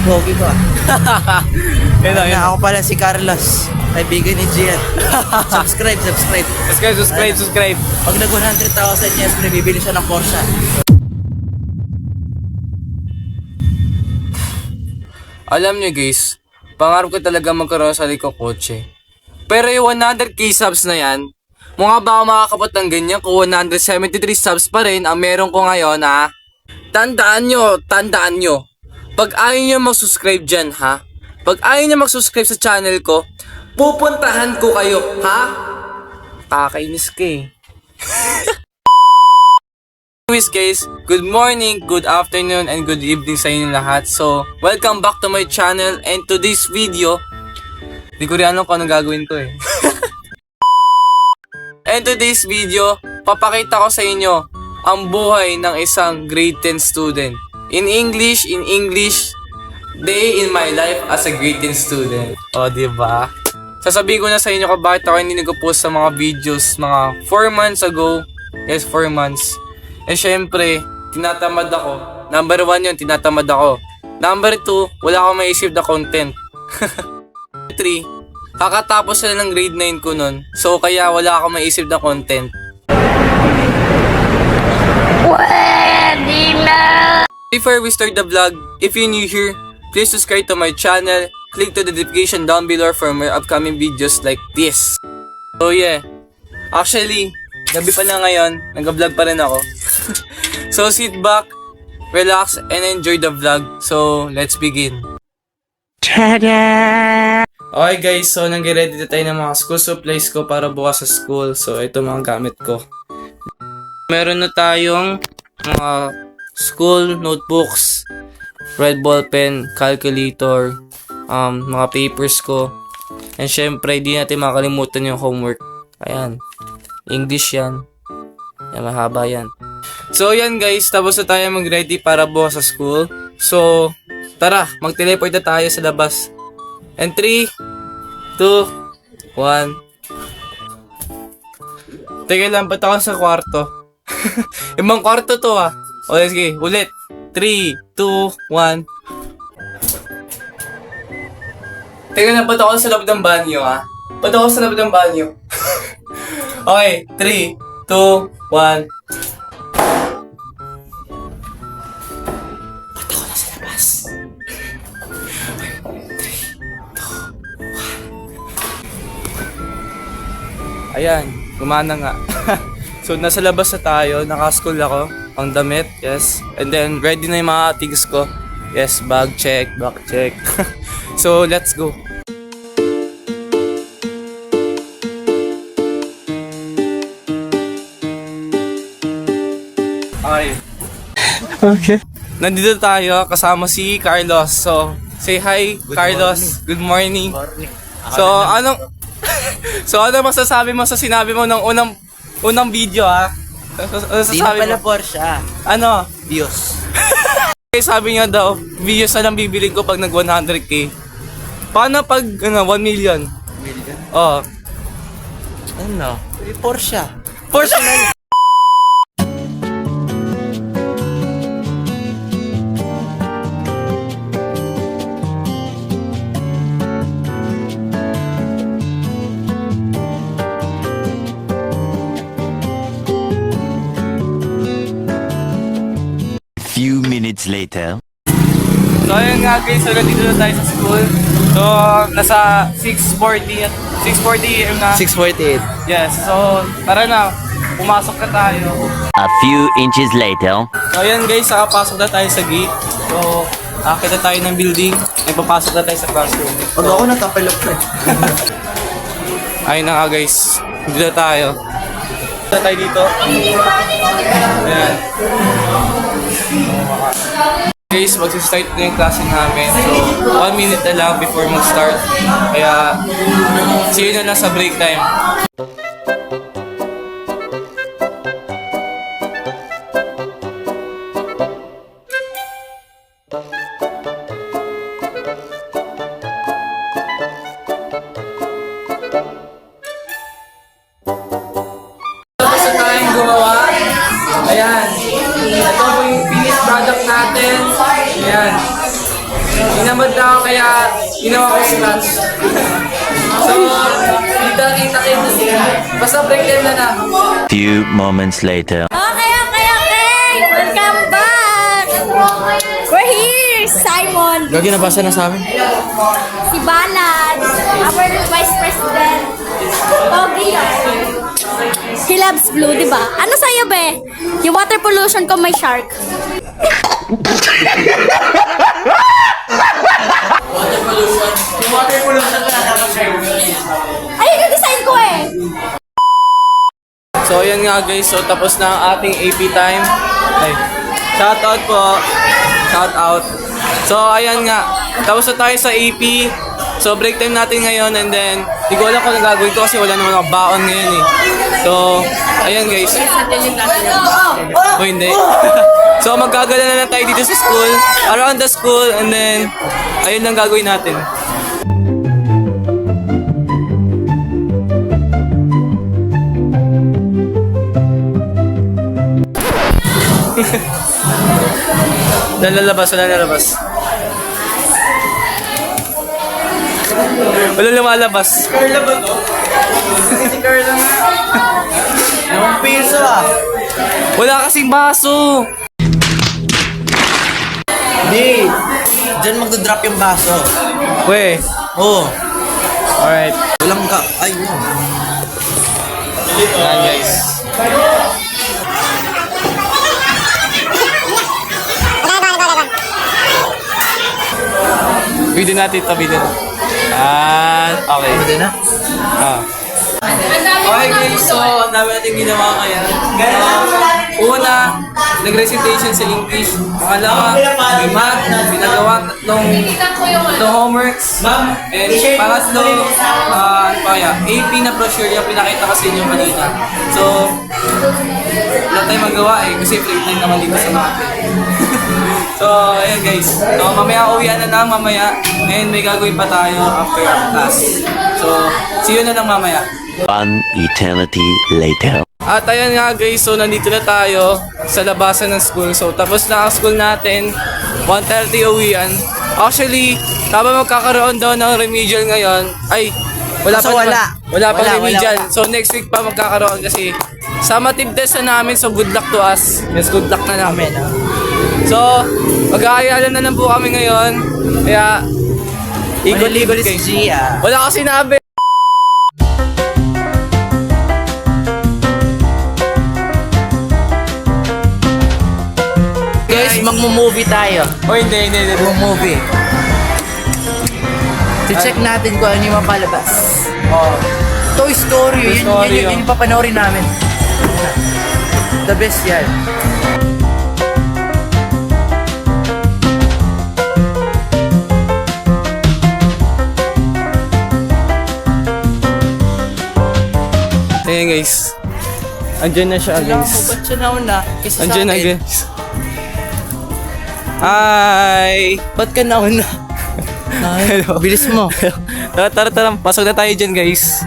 pogi ko ah. Yun. Ako pala si Carlos, kaibigan ni Gian. Subscribe. Subscribe. Pag nag 100,000 yes, bibili siya ng Porsche. Alam nyo guys, pangarap ko talaga magkaroon sa sarili ko kotse. Pero yung 100k subs na yan, mukha ba ako makakapot ng ganyan kung 173 subs pa rin ang meron ko ngayon ha? Tandaan nyo. Pag ayaw nyo mag-subscribe dyan ha? Pag ayaw nyo mag-subscribe sa channel ko, pupuntahan ko kayo ha? Kakainis ka eh. Anyways guys, good morning, good afternoon, and good evening sa inyo lahat. So, welcome back to my channel, and to this video, di ko rin alam kung anong gagawin ko eh. And today's video, papakita ko sa inyo ang buhay ng isang grade 10 student. In English, day in my life as a grade 10 student. O, diba? Sasabihin ko na sa inyo kung bakit ako hindi nag-post sa mga videos mga 4 months ago. Yes, 4 months. Eh syempre, tinatamad ako. Number 1 yun, tinatamad ako. Number 2, wala akong maisip na content. 3, kakatapos na ng grade 9 ko nun. So kaya wala akong maisip na content. Before we start the vlog, if you're new here, please subscribe to my channel. Click to the notification down below for more upcoming videos like this. So yeah, actually, gabi pa na ngayon, nag-vlog pa rin ako. So sit back, relax, and enjoy the vlog. So let's begin. Tada! Okay guys, so nag-ready na tayo ng mga school supplies ko para bukas sa school. So ito mga gamit ko. Meron na tayong mga school notebooks, red ball pen, calculator, mga papers ko. And syempre, di natin makalimutan yung homework. Ayan. English yan. Yan, mahaba yan. So, yan guys. Tapos na tayo mag-ready para bukas sa school. So, tara. Mag-teleport na tayo sa labas. And 3, 2, 1. Teka lang, ba't ako sa kwarto? Ibang kwarto to ah. O, sige. Ulit. 3, 2, 1. Teka lang, ba't ako sa loob ng banyo ah? Ba't ako sa loob ng banyo? Okay, 3, 2, 1. Ba't ako nasa labas? 3, 2, 1. Ayan, gumana nga. So, nasa labas na tayo. Naka-school ako. Ang damit, yes. And then, ready na yung mga things ko. Yes, bag check, back check. So, let's go. Okay. Nandito tayo kasama si Carlos. So, say hi, Carlos. Good morning. So, anong ano masasabi mo sa sinabi mo ng unang video ha? Di na pala Porsche. Ano? Views. Sabi niya daw, videos na lang bibilin ko pag nag 100k. Paano pag 1 million? Million? Oo. Ano? Porsche. Porsche na. Few minutes later. So ayun nga guys, so nandito na tayo sa school. So nasa 6:40 AM na. 648. Yes, so tara na, pumasok na tayo. A few inches later. So ayun guys, nakapasok na tayo sa gate. So akit na tayo ng building, ay papasok na tayo sa classroom. Pag ako nakapalok na. Ayun na nga guys, dito na tayo. Dito na tayo dito. Ayan. Guys, mag-start na yung klase namin. So, 1 minute na lang before mag-start. Kaya, see you na lang sa break time. Tapos na tayong gumawa. Ayan. Ito po yung finished product natin. Ayan. Tingnan Tamad na ako kaya ginawa ko snatch. So, kita kayo na sila. Basta break time na na. Few moments later. Okay. Welcome back! We're here! Simon, Gagi, nabasa na sa amin. si Balan, our Vice President. Pogi yan. He loves blue, di ba? Ano sa'yo, be? Yung water pollution ko may shark. Yung water pollution ko na dapat share. Ayun yung design ko eh! So, ayan nga guys. So, tapos na ang ating AP time. Ay, shout out po. Shout out. So, ayan nga. Tapos na tayo sa AP. So, break time natin ngayon and then, di ko alam kung anong gagawin ko kasi wala naman ako baon ngayon eh. So, ayan guys. O hindi. So, magkagala na lang tayo dito sa school. Around the school and then, ayun lang gagawin natin. Wala lalabas. Wala lumalabas. Carla ba to? Si Carla nga. Namang piso ah. Wala kasing baso. Hindi. Diyan magdodrop yung baso. We. Oo. Alright. Walang ka. Ay, no. Ayan guys. Video natin ito, video. Okay. Pwede na? Okay guys, so ang dami natin ginawa ngayon. Una, nag-recitation sa English. Pangalawa, may math, pinagawa tatlong homeworks. And pangatlo, ano pa kaya, AP na brochure yung pinakita ko sa inyo kanina. So, wala tayong magawa kasi free time naman dito sa math. So, ayan guys. So, mamaya uwian na lang mamaya. And may gagawin pa tayo after class. So, see you na lang mamaya. One eternity later. At ayan nga guys, so nandito na tayo sa labasan ng school. So, tapos na ang school natin. 1:30 uwian. Actually, habang magkakaroon daw ng remedial ngayon, ay, wala So, pa wala. naman. Wala pa Wala, remedial. wala. So, next week pa magkakaroon kasi summative test na namin. So, good luck to us. Yes, good luck na namin. So, mag-aayalan na lang po kami ngayon. Kaya, Igol-igol si guys. Gia. Wala ko sinabi. Guys, magmo-movie tayo. O hindi. Mag-movie. Check natin kung ano yung mapalabas. Oh. Toy Story. Toy Yun, Story, yun, yun yung papanoorin namin. The best yan. Ayan guys. Andyan na siya guys. Ba't siya nauna? Kasi sa Andyan na akin. guys. Hi! Ba't ka nauna? Hello. Bilis mo. Tara. Pasok na tayo dyan guys.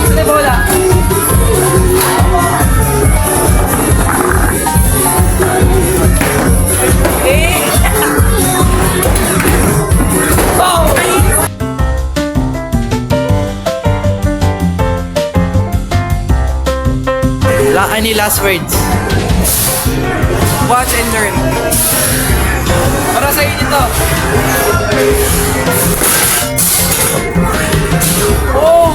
Saan ba wala? Any last words? Watch and learn. Para sa inyo to. Oh!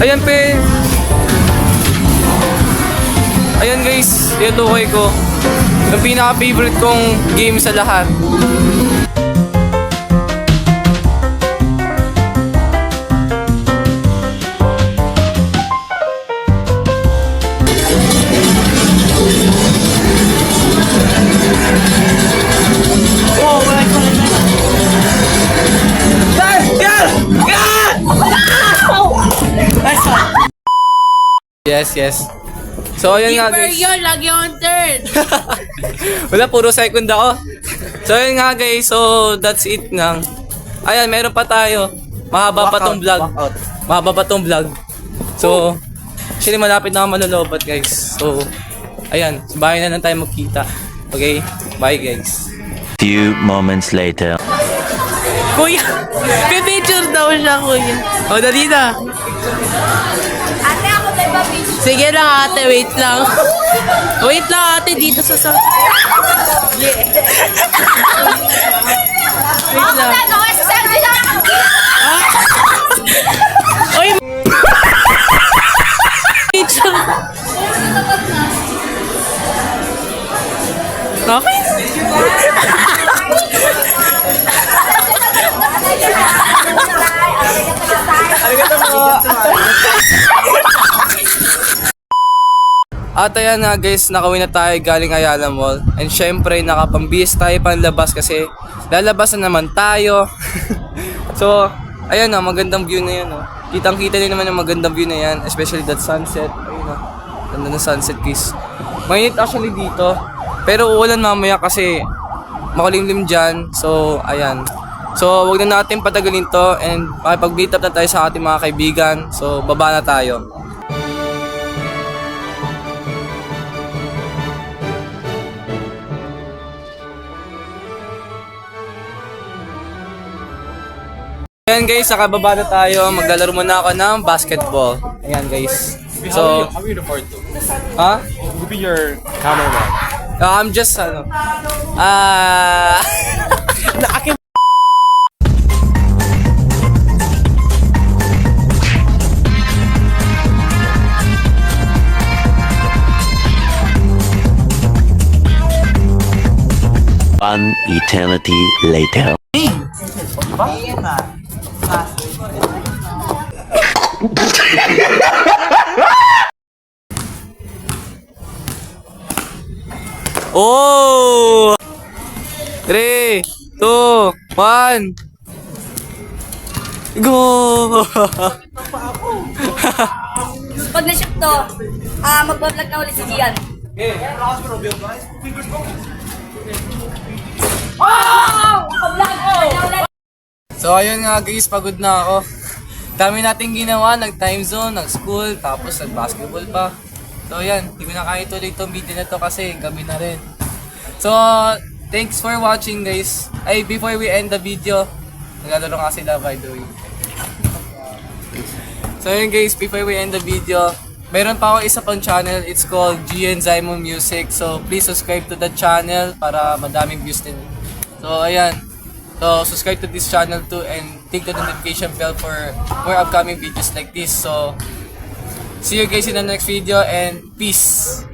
Ayan pe. Ayan guys, yung tukoy ko. Yung pinaka-favorite kong game sa lahat. Yes. So, ayun nga guys. lagi on third. Wala, puro second ako. So, ayun nga guys. So, that's it lang. Ayan, meron pa tayo. mahaba pa tong vlog. Walkout. Mahaba pa tong vlog. So, actually malapit na ako malolobat guys. So, ayan, sa bahay na lang tayo magkita. Okay? Bye guys. Few moments later. Kuya! Pipicture daw siya, kuya. O, dali na. Ate, ako tayo ba, bitch? Sige lang ate, wait lang. Wait lang ate, dito sa Yeah. Wait lang. Ako, sa selfie lang. Oy! Picture. Okay. At ayan na guys, nakauwi na tayo galing Ayala Mall. And syempre, nakapambihis tayo panlabas kasi lalabas na naman tayo. So, ayan na, magandang view na yan. Oh. Kitang-kita din naman yung magandang view na yan. Especially that sunset. Ayun na, ganda ng sunset guys. Mainit actually dito. Pero uulan mamaya kasi makulimlim dyan. So, ayan. So, wag na natin patagalin to. And makipag-meet up na tayo sa ating mga kaibigan. So, baba na tayo. Ayan guys, nakababa na tayo. Maglalaro muna ako ng basketball. Ayan guys. So, How are you the part two? ha? Who be your cameraman? I'm just Naakim. One eternity later. Oh! 3, 2, 1. Go! Pag na-ship to, magbablog na ulit si Gian. So ayun nga guys, pagod na ako. Dami nating ginawa, nag-time zone, nag-school, tapos nag-basketball pa. So yan, hindi ko na kaya tuloy itong video na to kasi gabi na rin. So, thanks for watching guys. Ay, before we end the video, naglalaro nga sila by the way. So yun guys, before we end the video, meron pa ako isa pang channel, it's called GN Zymo Music. So please subscribe to the channel para madaming views din. So ayan. So subscribe to this channel too and click the notification bell for more upcoming videos like this. So see you guys in the next video and peace.